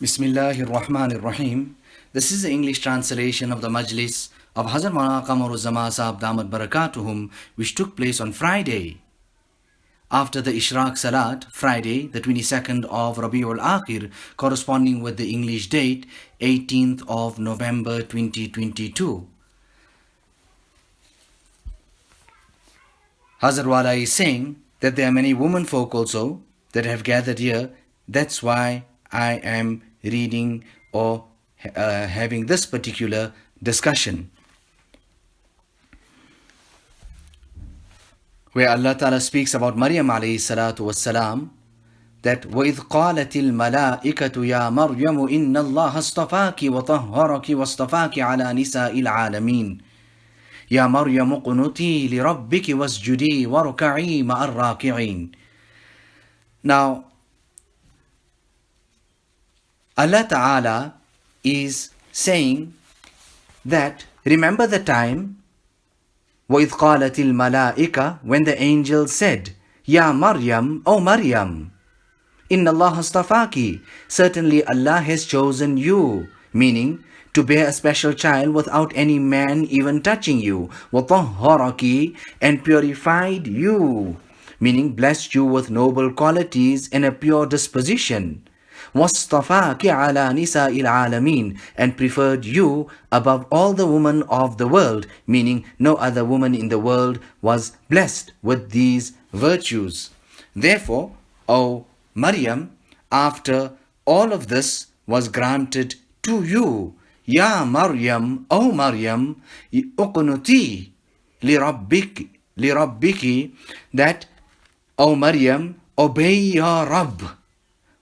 Bismillahir Rahmanir Rahim. This is the English translation of the Majlis of Hazrat Maulana Qamar Uzzaman Saheb Damat Barakatuhum, which took place on Friday. After the Ishraaq Salat, Friday, the 22nd of Rabiul Akhir, corresponding with the English date, 18th of November 2022. Hazrat Wala is saying that there are many women folk also that have gathered here. That's why I am reading or having this particular discussion, where Allah Ta'ala speaks about Maryam alayhi salatu wassalam, that وَإِذْ قَالَتِ الْمَلَائِكَةُ يَا مَرْيَمُ إِنَّ اللَّهَ اصْطَفَاكِ وَطَهَّرَكِ وَاصْطَفَاكِ عَلَى نِسَاءِ الْعَالَمِينَ يَا مَرْيَمُ اقْنُتِي لِرَبِّكِ وَاسْجُدِي وَارْكَعِي مَعَ الرَّاكِعِينَ. Now, Allah Ta'ala is saying that remember the time وَإِذْ قَالَتِ الْمَلَائِكَةُ, when the angel said, Ya Maryam, O Maryam, Inna Allah astafaki, certainly Allah has chosen you, meaning to bear a special child without any man even touching you, وَطَهَّرَكِ, and purified you, meaning blessed you with noble qualities and a pure disposition. وَاصْطَفَاكِ عَلَى نِسَاءِ الْعَالَمِينَ, and preferred you above all the women of the world, meaning no other woman in the world was blessed with these virtues. Therefore, O Maryam, after all of this was granted to you, Ya Maryam, O Maryam, uqnuti lirabbiki, that, O Maryam, obey your Rabb.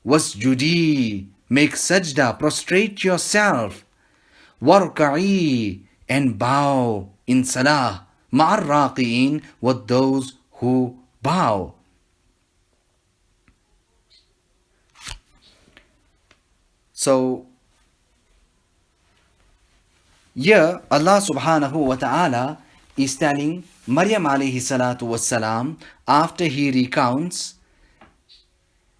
Wasjudi, make sajda, prostrate yourself. Warka'i, and bow in salah. Ma'ar raqi'in, with those who bow. So, here Allah subhanahu wa ta'ala is telling Maryam alayhi salatu wassalam, after he recounts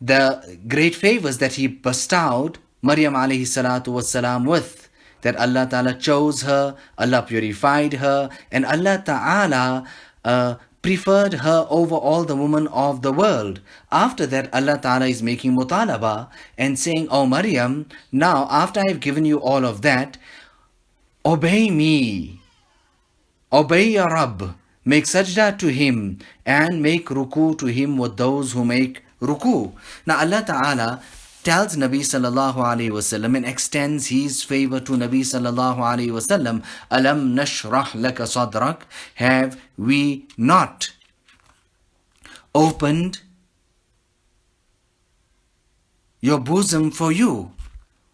the great favors that he bestowed Maryam alayhi salatu wassalam with, that Allah Ta'ala chose her, Allah purified her, and Allah Ta'ala preferred her over all the women of the world. After that, Allah Ta'ala is making mutalaba and saying, O Maryam, now after I have given you all of that, obey me, obey your Rabb, make sajda to him, and make ruku to him with those who make ruku. Now Allah Ta'ala tells Nabi sallallahu alayhi wasallam and extends his favor to Nabi sallallahu alayhi wasallam. Alam nashrah laka sadrak, have we not opened your bosom for you?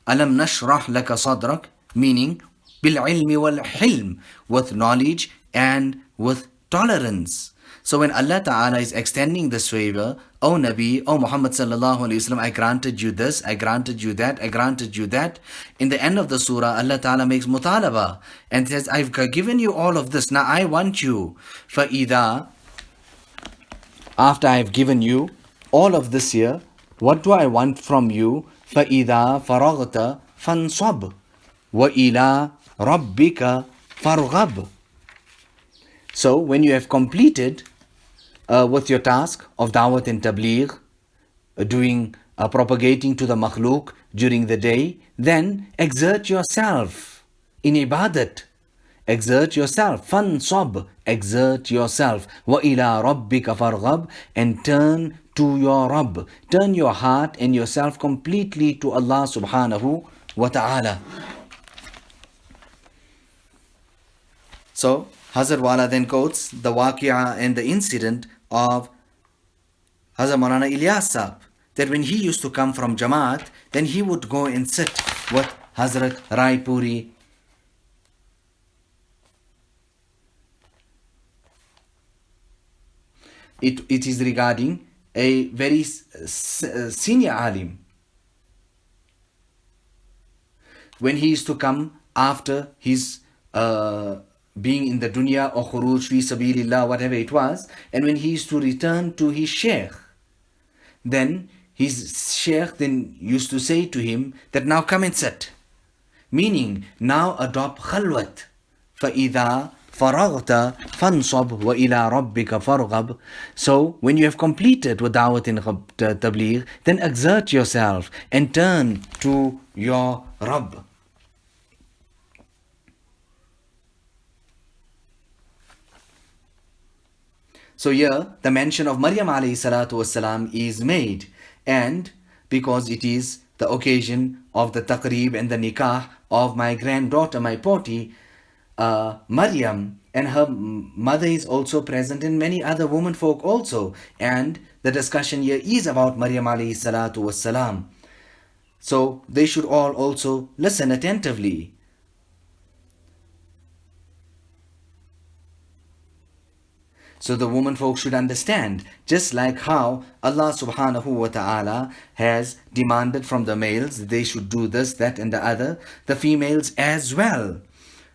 Alam nashrah laka sadrak, meaning bil ilmi wal hilm, with knowledge and with tolerance. So when Allah Ta'ala is extending this favor, O Nabi, O Muhammad sallallahu alayhi wasallam, I granted you this, I granted you that, I granted you that. In the end of the surah, Allah Ta'ala makes mutalaba and says, I've given you all of this, now I want you. فَإِذَا, after I've given you all of this here, what do I want from you? فَإِذَا فَرَغْتَ فَانْصَبْ وَإِلَىٰ رَبِّكَ فَارْغَبْ. So when you have completed with your task of dawat and tabligh, doing propagating to the makhluk during the day, then exert yourself in ibadat. Exert yourself. Fansab, exert yourself. Wa ila rabbika farghab, and turn to your Rabb. Turn your heart and yourself completely to Allah subhanahu wa ta'ala. So Hazrat Wala then quotes the waqi'ah and the incident of Hazrat Maulana Ilyas Saheb, that when he used to come from Jamaat, then he would go and sit with Hazrat Raipuri. It is regarding a very senior alim. When he used to come after his being in the dunya or khuruj fi sabilillah, whatever it was, and when he used to return to his sheikh, then his sheikh then used to say to him that now come and sit. Meaning, now adopt khalwat. فَإِذَا فَرَغْتَ فَانْصَبْ وَإِلَىٰ رَبِّكَ فَارْغَبْ. So, when you have completed with da'wat and tabligh, then exert yourself and turn to your Rabb. So here, the mention of Maryam alayhi salatu wasalam is made, and because it is the occasion of the taqreeb and the nikah of my granddaughter, my poti, Maryam, and her mother is also present, and many other women folk also, and the discussion here is about Maryam alayhi salatu wasalam. So they should all also listen attentively. So the women folk should understand, just like how Allah subhanahu wa ta'ala has demanded from the males, they should do this, that and the other, the females as well.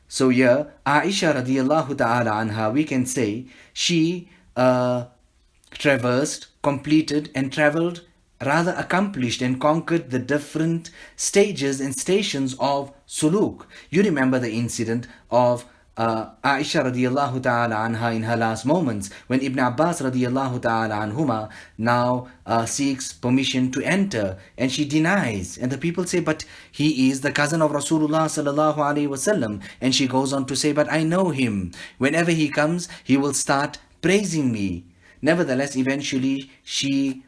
So here, Aisha radiallahu ta'ala anha, we can say, she traversed, completed and traveled, rather accomplished and conquered the different stages and stations of suluk. You remember the incident of Aisha radiallahu ta'ala anha in her last moments, when Ibn Abbas radiallahu ta'ala anhuma now seeks permission to enter, and she denies, and the people say, but he is the cousin of Rasulullah sallallahu alaihi wasallam, and she goes on to say, but I know him, whenever he comes he will start praising me. Nevertheless, eventually she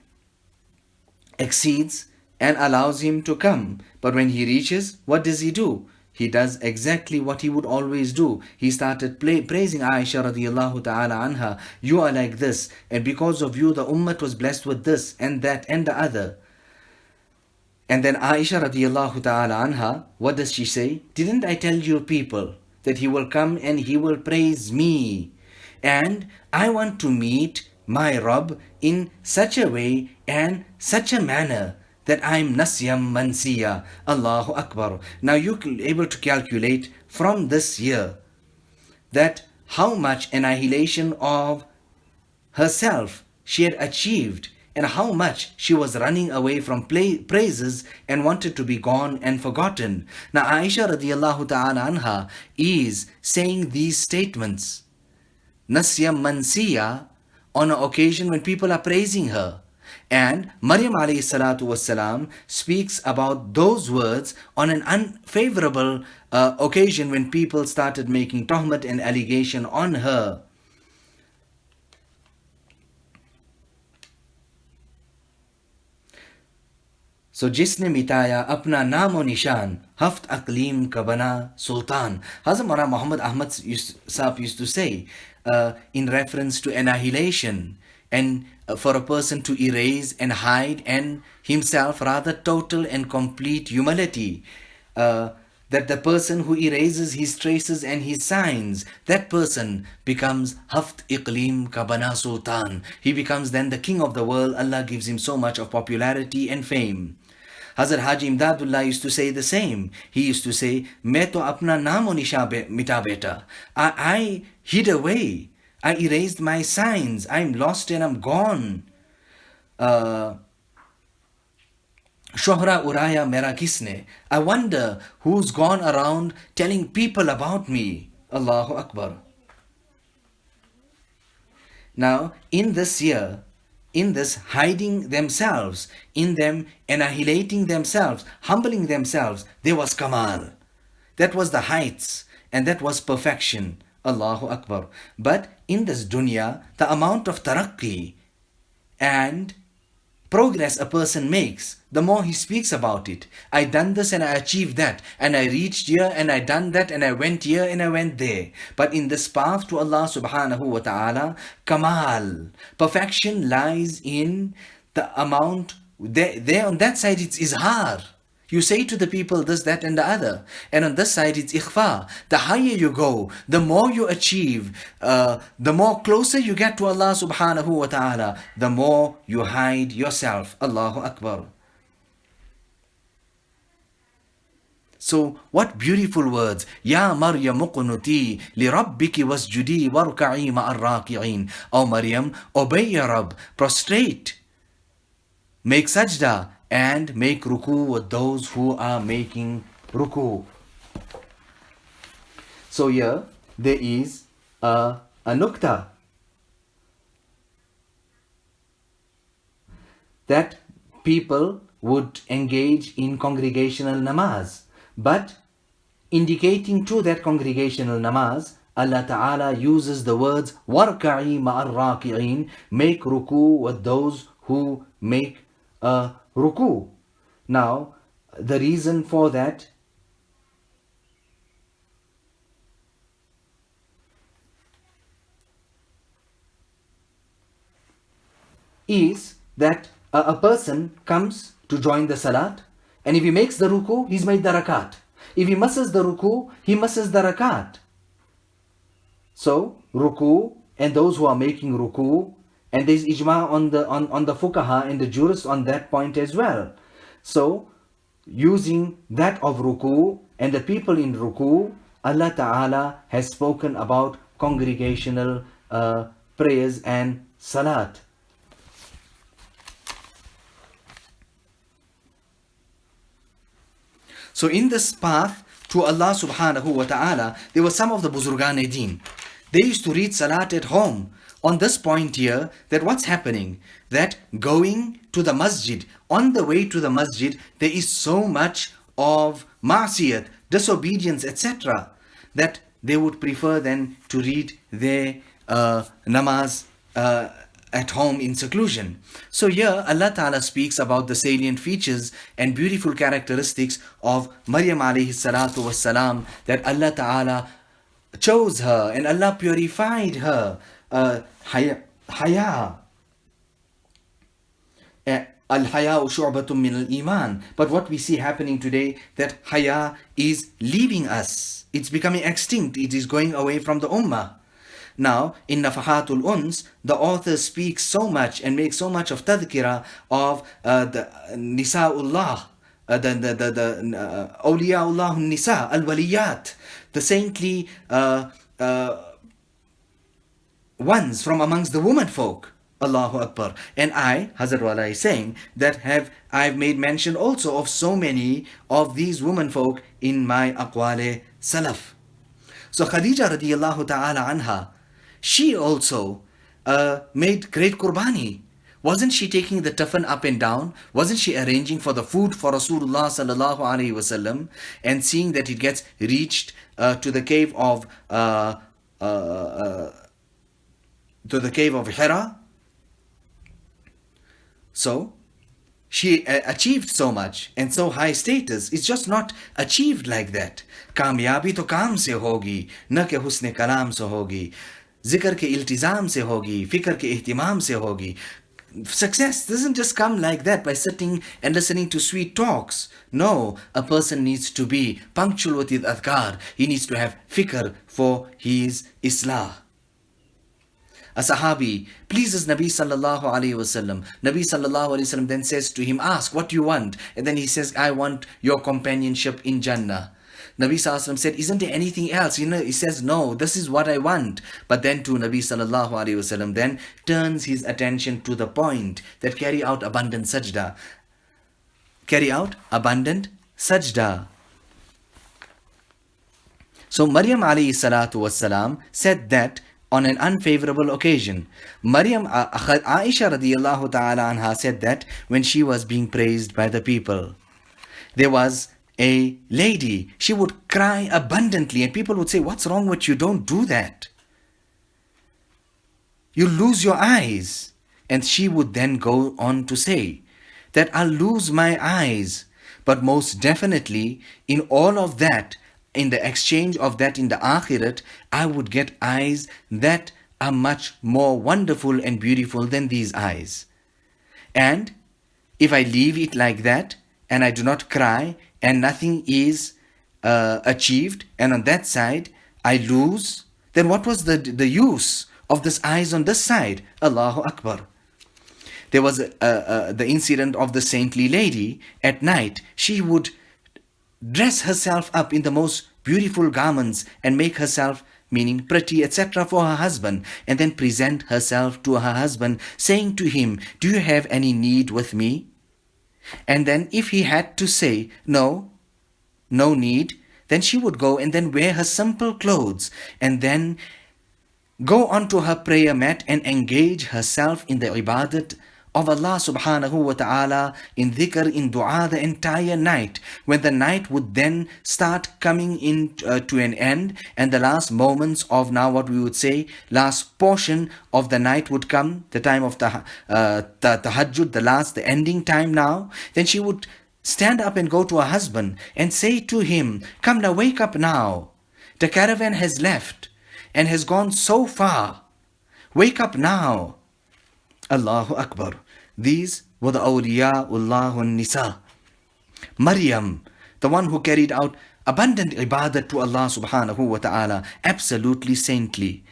exceeds and allows him to come, but when he reaches, what does he do? He does exactly what he would always do. He started praising Aisha radiallahu ta'ala anha. You are like this, and because of you the ummah was blessed with this and that and the other. And then Aisha radiallahu ta'ala anha, what does she say? Didn't I tell you people that he will come and he will praise me? And I want to meet my Rabb in such a way and such a manner that I'm nasyam mansiya. Allahu Akbar. Now you're able to calculate from this year that how much annihilation of herself she had achieved, and how much she was running away from praises and wanted to be gone and forgotten. Now Aisha radiallahu ta'ala anha is saying these statements, nasyam mansiya, on an occasion when people are praising her. And Maryam alayhi salatu wasalam speaks about those words on an unfavorable occasion when people started making tuhmat and allegation on her. So जिसने मिटाया अपना नामो निशान हफ्त अकलीम का बना sultan. Hazrat Maulana Muhammad Ahmad Saheb used to say in reference to annihilation, and for a person to erase and hide, and himself rather total and complete humility, that the person who erases his traces and his signs, that person becomes haft iqlim ka bana sultan. He becomes then the king of the world. Allah gives him so much of popularity and fame. Hazrat Haji Imdadullah used to say the same. He used to say, "Main to apna naam nisha mita beta." I hid away. I erased my signs. I'm lost and I'm gone. Shohra uraya mera kisne. I wonder who's gone around telling people about me. Allahu Akbar. Now, in this year, in this hiding themselves, in them annihilating themselves, humbling themselves, there was Qamar. That was the heights, and that was perfection. Allahu Akbar. But in this dunya, the amount of taraqqi and progress a person makes, the more he speaks about it. I done this and I achieved that, and I reached here and I done that, and I went here and I went there. But in this path to Allah subhanahu wa ta'ala, kamal, perfection lies in the amount, there on that side it's izhar. You say to the people this, that and the other. And on this side it's ikhfa. The higher you go, the more you achieve, the more closer you get to Allah subhanahu wa ta'ala, the more you hide yourself. Allahu Akbar. So what beautiful words. Ya Maryam uqnuti li rabbiki wasjudi warka'i ma'ar raki'in. O Maryam, obey your Rabb, prostrate make sajda and make ruku with those who are making ruku. So here there is a nukta that people would engage in congregational namaz, but indicating to that congregational namaz, Allah Ta'ala uses the words warka'i ma'ar raki'in, make ruku with those who make ruku. Now, the reason for that is that a person comes to join the salat, and if he makes the ruku, he's made the rakat. If he misses the ruku, he misses the rakat. So, ruku and those who are making ruku, and there's ijma on the fuqaha and the jurists on that point as well. So, using that of ruku and the people in ruku, Allah Ta'ala has spoken about congregational prayers and salat. So in this path to Allah subhanahu wa ta'ala, there were some of the Buzurgan-e-Din. They used to read salat at home. On this point here, that what's happening? That going to the masjid, on the way to the masjid, there is so much of ma'siyat, disobedience, etc., that they would prefer then to read their namaz at home in seclusion. So here Allah Ta'ala speaks about the salient features and beautiful characteristics of Maryam alayhi salatu wassalam, that Allah Ta'ala chose her and Allah purified her. Haya. Al-haya shu'batun min al-iman. But what we see happening today, that haya is leaving us. It's becoming extinct. It is going away from the ummah. Now, in Nafahatul Uns, the author speaks so much and makes so much of tadhkira of the Nisa'ullah, the Awliyaullah Nisa, Al-Waliyat, the saintly ones from amongst the women folk. Allahu Akbar. And I, Hazrat Wala is saying, that I've made mention also of so many of these women folk in my Aqwale Salaf. So Khadija radiyallahu ta'ala anha, she also made great qurbani. Wasn't she taking the tiffin up and down? Wasn't she arranging for the food for Rasulullah sallallahu alaihi wasallam, and seeing that it gets reached to the cave of Hira? So she achieved so much and so high status. It's just not achieved like that. कामयाबी तो काम से होगी, न के हुस्न कलाम से होगी, जिक्र के इल्तिजाम से होगी, फिक्र के ihtimam से होगी. Success doesn't just come like that by sitting and listening to sweet talks. No, a person needs to be punctual with his adhkar. He needs to have fikr for his islah. A Sahabi pleases Nabi sallallahu alayhi wasallam. Nabi sallallahu alayhi wasallam then says to him, ask what you want. And then he says, I want your companionship in Jannah. Nabi sallallahu alayhi wasallam said, isn't there anything else? He says, no, this is what I want. But then to Nabi sallallahu alayhi wasallam then turns his attention to the point that carry out abundant sajda. Carry out abundant sajda. So Maryam alayhi salatu wassalam said that on an unfavorable occasion. Aisha radiyallahu ta'ala anha said that when she was being praised by the people, there was a lady, she would cry abundantly and people would say, what's wrong with you? Don't do that. You lose your eyes. And she would then go on to say that I'll lose my eyes, but most definitely in all of that, in the exchange of that in the akhirat, I would get eyes that are much more wonderful and beautiful than these eyes. And if I leave it like that, and I do not cry, and nothing is achieved, and on that side I lose, then what was the use of this eyes on this side? Allahu Akbar. There was the incident of the saintly lady at night. She would dress herself up in the most beautiful garments and make herself, meaning pretty, etc., for her husband, and then present herself to her husband, saying to him, do you have any need with me? And then if he had to say, no, no need, then she would go and then wear her simple clothes and then go onto her prayer mat and engage herself in the ibadat of Allah subhanahu wa ta'ala, in dhikr, in dua the entire night. When the night would then start coming in to an end, and the last moments of, now what we would say, last portion of the night would come, the time of the tahajjud, the ending time now, then she would stand up and go to her husband and say to him, come now, wake up now. The caravan has left and has gone so far. Wake up now. Allahu Akbar. These were the awliyaullah nisa. Maryam, the one who carried out abundant ibadat to Allah subhanahu wa ta'ala, absolutely saintly.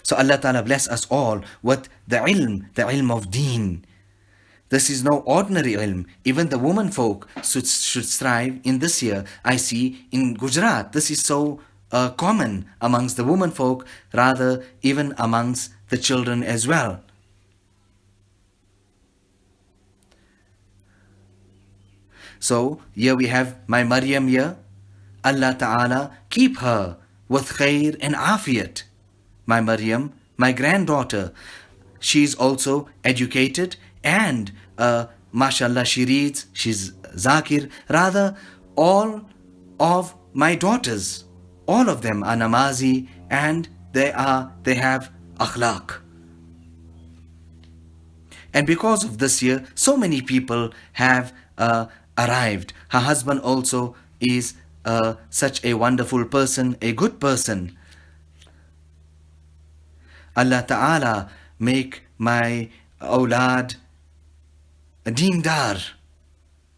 So Allah Ta'ala bless us all with the ilm of deen. This is no ordinary ilm. Even the women folk should strive in this year. I see in Gujarat, this is so common amongst the women folk, rather even amongst the children as well. So here we have my Maryam here. Allah Ta'ala keep her with khair and afiyat. My Maryam, my granddaughter, she is also educated and mashallah, she reads, she's zakir. Rather, all of my daughters, all of them are namazi and they have akhlaq. And because of this year, so many people have arrived. Her husband also is such a wonderful person, a good person. Allah Ta'ala make my awlad deendar,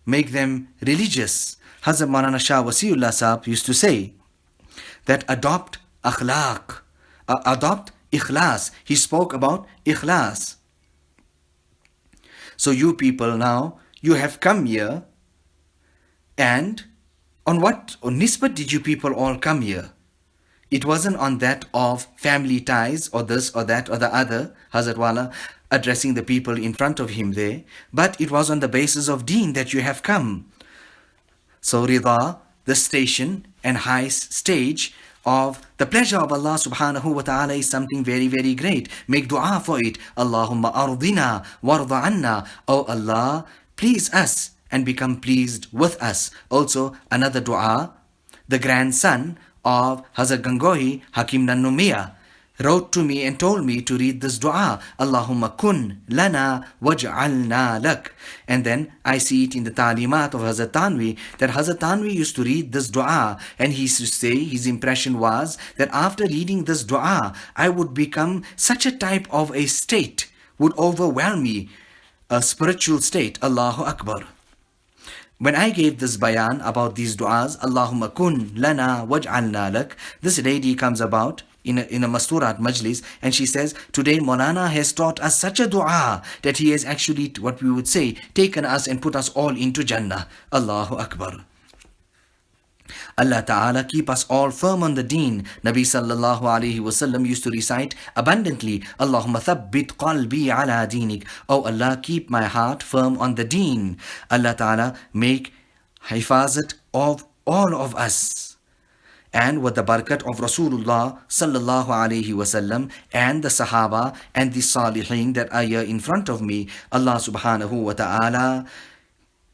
make them religious. Hazrat Maulana Shah Wasiullah Saheb used to say that adopt akhlaq, adopt ikhlas. He spoke about ikhlas. So you people now, you have come here, and on what nisbat did you people all come here? It wasn't on that of family ties or this or that or the other, Hazrat Wala addressing the people in front of him there, but it was on the basis of deen that you have come. So Rida, the station and high stage of the pleasure of Allah subhanahu wa ta'ala is something very, very great. Make dua for it. Allahumma ardina warda anna. Oh Allah, please us and become pleased with us. Also another dua, the grandson of Hazrat Gangohi, Hakim Nanumia, wrote to me and told me to read this dua, Allahumma kun lana waj'alna lak. And then I see it in the talimat of Hazrat Tanvi, that Hazrat Tanvi used to read this dua, and he used to say his impression was that after reading this dua, I would become such a type of a state, would overwhelm me, a spiritual state. Allahu Akbar. When I gave this bayan about these du'as, Allahumma kun lana waj'alna lak, this lady comes about in a masturat majlis, and she says, today Maulana has taught us such a dua that he has actually, what we would say, taken us and put us all into Jannah. Allahu Akbar. Allah Ta'ala keep us all firm on the deen. Nabi Sallallahu Alaihi Wasallam used to recite abundantly, Allahumma thabbit qalbi ala deenik. Oh Allah, keep my heart firm on the deen. Allah Ta'ala make hifazat of all of us. And with the barakat of Rasulullah Sallallahu Alaihi Wasallam and the Sahaba and the Salihin that are here in front of me, Allah Subhanahu Wa Ta'ala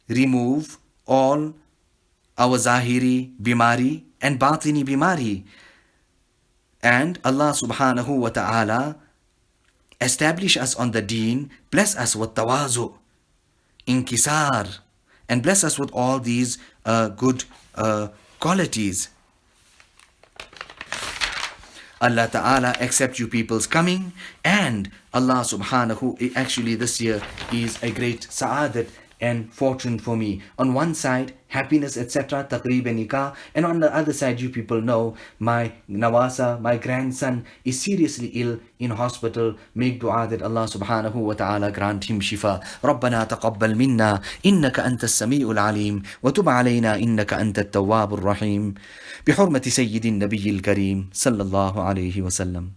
remove all our zahiri bimari and batini bimari. And Allah subhanahu wa ta'ala establish us on the deen, bless us with tawazu, inkisar, and bless us with all these good qualities. Allah Ta'ala accept you people's coming, and Allah subhanahu, actually this year is a great sa'adat and fortune for me. On one side, happiness, etc., taqreeb and nikah, and on the other side, you people know my nawasa, my grandson is seriously ill in hospital. Make dua that Allah subhanahu wa ta'ala grant him shifa. ربنا تقبل منا إنك أنت السميع العليم وتب علينا إنك أنت التواب الرحيم بحرمة سيد النبي الكريم صلى الله عليه وسلم.